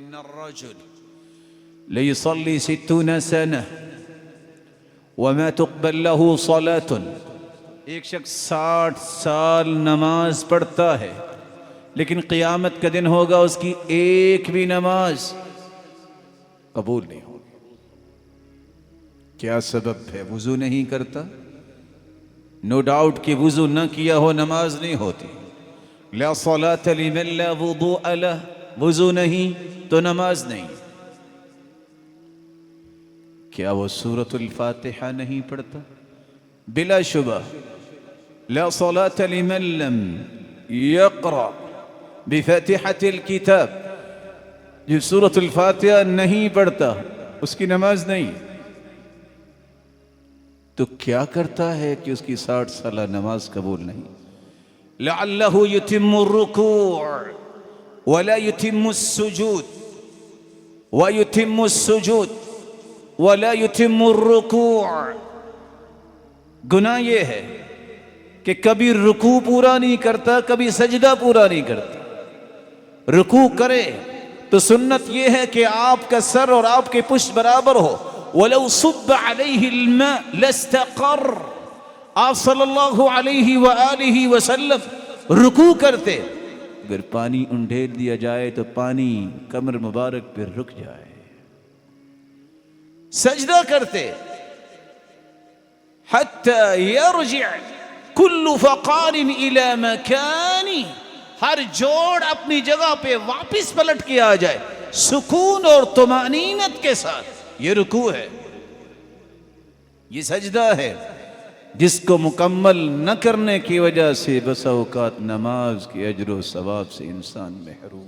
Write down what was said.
ان الرجل ليصلي 60 سنة وما تقبل له صلاة. ایک شخص 60 سال نماز پڑھتا ہے لیکن قیامت کا دن ہوگا اس کی ایک بھی نماز قبول نہیں ہوگی. کیا سبب ہے؟ وضو نہیں کرتا. نو ڈاؤٹ کہ وضو نہ کیا ہو نماز نہیں ہوتی. لا صلاة لمن لا وضوء له. وضو نہیں تو نماز نہیں. کیا وہ سورۃ الفاتحہ نہیں پڑھتا؟ بلا شبہ. لا صلاة لمن لم يقرأ بفاتحة الكتاب. جو سورۃ الفاتحہ نہیں پڑھتا اس کی نماز نہیں. تو کیا کرتا ہے کہ اس کی 60 سالہ نماز قبول نہیں؟ لعلہ یتم الرکوع ولا یتم السجود ویتم السجود ولا یتم الرکوع. گناہ یہ ہے کہ کبھی رکوع پورا نہیں کرتا، کبھی سجدہ پورا نہیں کرتا. رکوع کرے تو سنت یہ ہے کہ آپ کا سر اور آپ کے پشت برابر ہو. وَلَوْ صُبَّ عَلَيْهِ الْمَاءُ لَاسْتَقَرَّ. آپ صلی اللہ علیہ وآلہ وسلم رکوع کرتے، اگر پانی انڈھیل دیا جائے تو پانی کمر مبارک پہ رک جائے. سجدہ کرتے حَتَّى يَرْجِعْ كُلُّ فَقَارٍ إِلَى مَكَانِ. ہر جوڑ اپنی جگہ پہ واپس پلٹ کے آ جائے سکون اور طمانینت کے ساتھ. یہ رکوع ہے، یہ سجدہ ہے جس کو مکمل نہ کرنے کی وجہ سے بسا اوقات نماز کے اجر و ثواب سے انسان محروم.